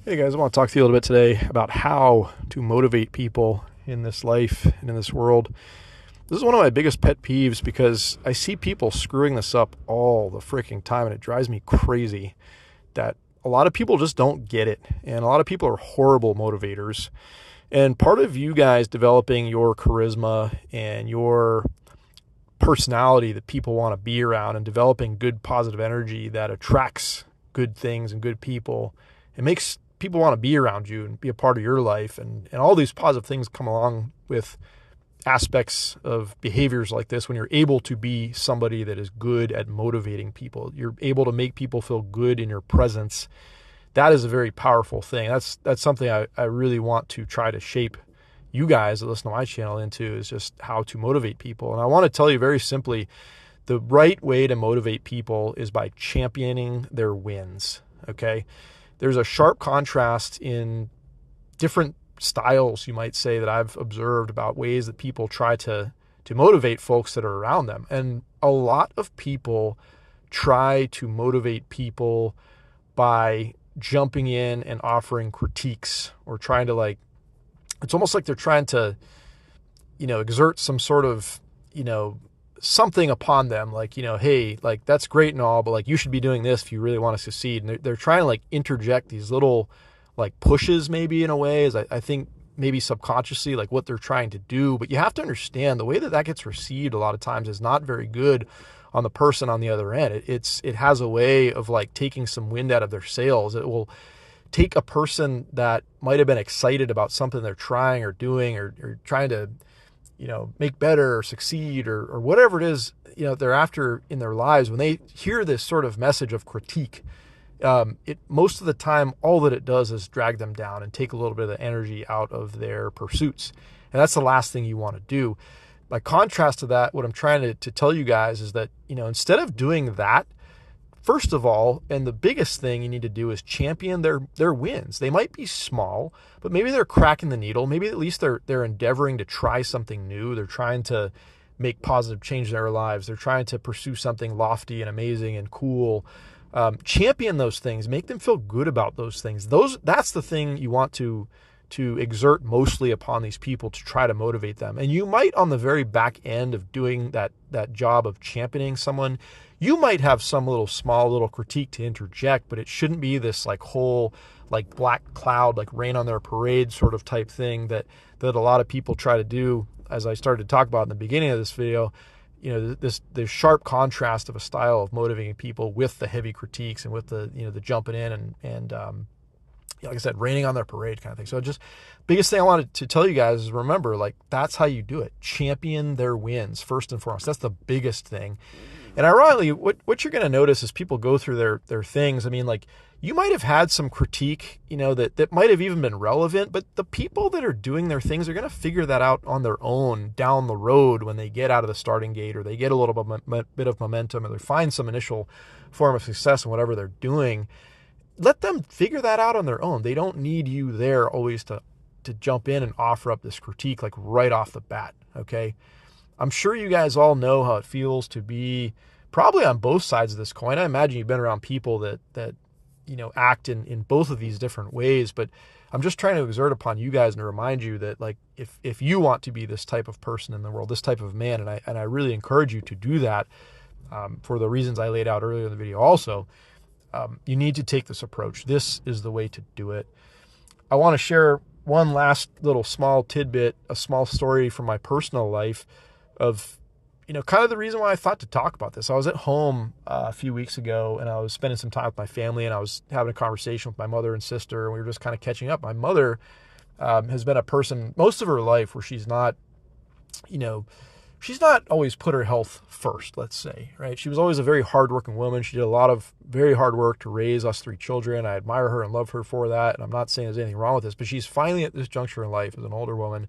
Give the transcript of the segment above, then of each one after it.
Hey guys, I want to talk to you a little bit today about how to motivate people in this life and in this world. This is one of my biggest pet peeves because I see people screwing this up all the freaking time, and it drives me crazy that a lot of people just don't get it. And a lot of people are horrible motivators. And part of you guys developing your charisma and your personality that people want to be around and developing good positive energy that attracts good things and good people, it makes people want to be around you and be a part of your life. And all these positive things come along with aspects of behaviors like this. When you're able to be somebody that is good at motivating people, you're able to make people feel good in your presence. That is a very powerful thing. That's something I really want to try to shape you guys that listen to my channel into, is just how to motivate people. And I want to tell you very simply, the right way to motivate people is by championing their wins. Okay. There's a sharp contrast in different styles, you might say, that I've observed about ways that people try to motivate folks that are around them. And a lot of people try to motivate people by jumping in and offering critiques, or trying to, it's almost like they're trying to, exert some sort of, something upon them, hey, that's great and all, but you should be doing this if you really want to succeed. And they're trying to interject these little pushes, maybe in a way, as I think maybe subconsciously, what they're trying to do. But you have to understand the way that gets received a lot of times is not very good on the person on the other end. It has a way of taking some wind out of their sails. It will take a person that might have been excited about something they're trying or doing, or trying to make better or succeed, or whatever it is, they're after in their lives. When they hear this sort of message of critique, it most of the time, all that it does is drag them down and take a little bit of the energy out of their pursuits. And that's the last thing you want to do. By contrast to that, what I'm trying to tell you guys is that, instead of doing that, first of all, and the biggest thing you need to do is champion their wins. They might be small, but maybe they're cracking the needle. Maybe at least they're endeavoring to try something new. They're trying to make positive change in their lives. They're trying to pursue something lofty and amazing and cool. Champion those things. Make them feel good about those things. That's the thing you want to exert mostly upon these people, to try to motivate them. And you might, on the very back end of doing that job of championing someone, you might have some small little critique to interject, but it shouldn't be this whole black cloud, rain on their parade sort of type thing that a lot of people try to do. As I started to talk about in the beginning of this video, this sharp contrast of a style of motivating people with the heavy critiques and with the jumping in and like I said, raining on their parade kind of thing. So just biggest thing I wanted to tell you guys is, remember, that's how you do it. Champion their wins first and foremost. That's the biggest thing. And ironically, what you're going to notice as people go through their things, you might have had some critique, that might have even been relevant, but the people that are doing their things are going to figure that out on their own down the road when they get out of the starting gate, or they get a little bit of momentum, or they find some initial form of success in whatever they're doing. Let them figure that out on their own. They don't need you there always to jump in and offer up this critique right off the bat, okay? I'm sure you guys all know how it feels to be probably on both sides of this coin. I imagine you've been around people that act in both of these different ways, but I'm just trying to exert upon you guys and to remind you that if you want to be this type of person in the world, this type of man, and I really encourage you to do that, for the reasons I laid out earlier in the video also, you need to take this approach. This is the way to do it. I want to share one last little small tidbit, a small story from my personal life of, kind of the reason why I thought to talk about this. I was at home a few weeks ago, and I was spending some time with my family, and I was having a conversation with my mother and sister, and we were just kind of catching up. My mother has been a person most of her life where she's not always put her health first, let's say, right? She was always a very hardworking woman. She did a lot of very hard work to raise us 3 children. I admire her and love her for that. And I'm not saying there's anything wrong with this, but she's finally at this juncture in life as an older woman.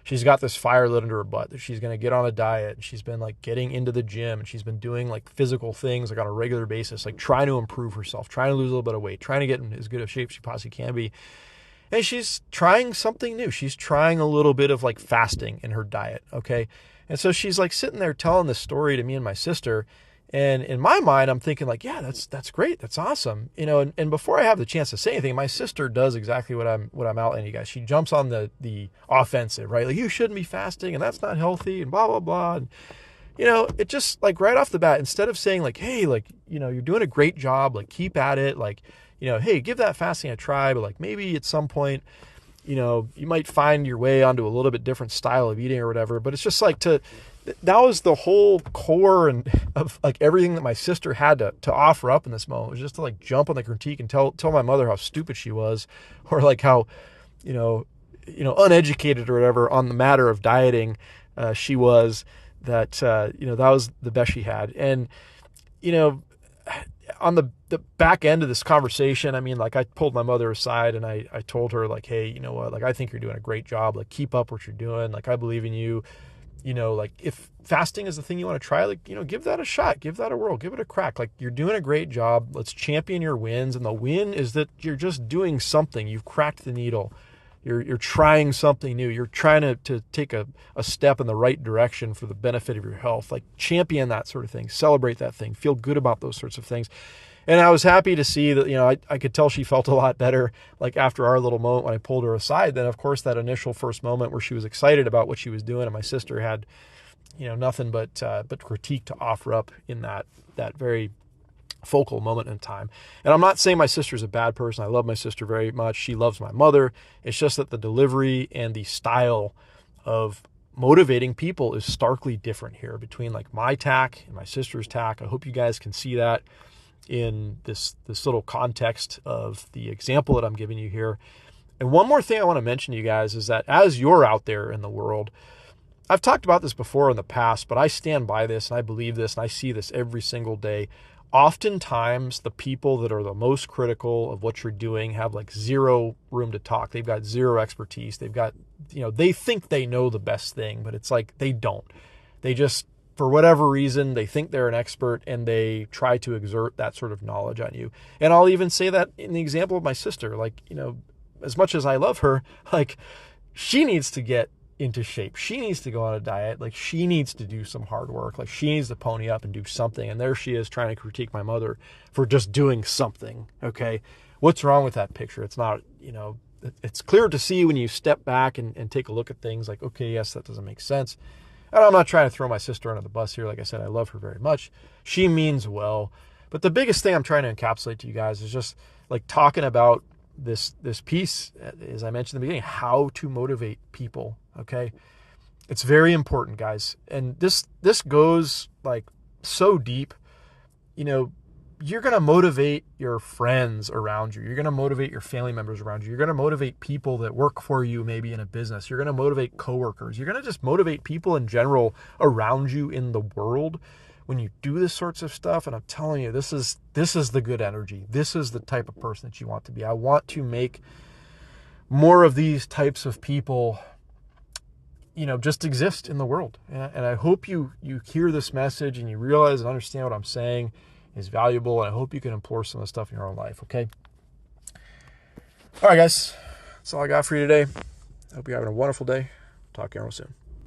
She's got this fire lit under her butt that she's going to get on a diet. And she's been getting into the gym, and she's been doing physical things on a regular basis, trying to improve herself, trying to lose a little bit of weight, trying to get in as good of shape she possibly can be. And she's trying something new. She's trying a little bit of fasting in her diet. Okay. And so she's sitting there telling this story to me and my sister. And in my mind, I'm thinking like, yeah, that's great. That's awesome. And before I have the chance to say anything, my sister does exactly what I'm outlining you guys. She jumps on the offensive, right? Like, you shouldn't be fasting and that's not healthy and blah, blah, blah. And, it just like right off the bat, instead of saying like, hey, like, you're doing a great job, like keep at it. Like, hey, give that fasting a try, but like maybe at some point, you might find your way onto a little bit different style of eating or whatever. But it's just like that was the whole core and of like everything that my sister had to offer up in this moment, was just to like jump on the critique and tell my mother how stupid she was, or like how, uneducated or whatever on the matter of dieting she was, that, that was the best she had. And, on the back end of this conversation, I mean, like I pulled my mother aside and I told her like, hey, you know what, like I think you're doing a great job. Like keep up what you're doing. Like I believe in you. Like if fasting is the thing you want to try, like, give that a shot, give that a whirl, give it a crack. Like you're doing a great job. Let's champion your wins. And the win is that you're just doing something. You've cracked the needle. You're trying something new. You're trying to take a step in the right direction for the benefit of your health. Like champion that sort of thing, celebrate that thing, feel good about those sorts of things. And I was happy to see that, I could tell she felt a lot better, like after our little moment when I pulled her aside, than of course that initial first moment where she was excited about what she was doing. And my sister had, nothing but critique to offer up in that very focal moment in time. And I'm not saying my sister's a bad person. I love my sister very much. She loves my mother. It's just that the delivery and the style of motivating people is starkly different here between like my tack and my sister's tack. I hope you guys can see that in this little context of the example that I'm giving you here. And one more thing I want to mention to you guys is that as you're out there in the world, I've talked about this before in the past, but I stand by this and I believe this and I see this every single day. Oftentimes the people that are the most critical of what you're doing have like zero room to talk. They've got zero expertise. They've got, they think they know the best thing, but it's like they don't. They just, for whatever reason, they think they're an expert and they try to exert that sort of knowledge on you. And I'll even say that in the example of my sister, like, as much as I love her, like she needs to get into shape. She needs to go on a diet. Like she needs to do some hard work. Like she needs to pony up and do something. And there she is trying to critique my mother for just doing something. Okay. What's wrong with that picture? It's not, it's clear to see when you step back and take a look at things like, okay, yes, that doesn't make sense. And I'm not trying to throw my sister under the bus here. Like I said, I love her very much. She means well. But the biggest thing I'm trying to encapsulate to you guys is just like talking about this piece, as I mentioned in the beginning, how to motivate people. Okay. It's very important, guys. And this goes like so deep. You're going to motivate your friends around you. You're going to motivate your family members around you. You're going to motivate people that work for you, maybe in a business. You're going to motivate coworkers. You're going to just motivate people in general around you in the world when you do this sorts of stuff. And I'm telling you, this is the good energy. This is the type of person that you want to be. I want to make more of these types of people, just exist in the world. And I hope you hear this message and you realize and understand what I'm saying is valuable. And I hope you can employ some of the stuff in your own life. Okay. All right, guys. That's all I got for you today. I hope you're having a wonderful day. Talk to you all soon.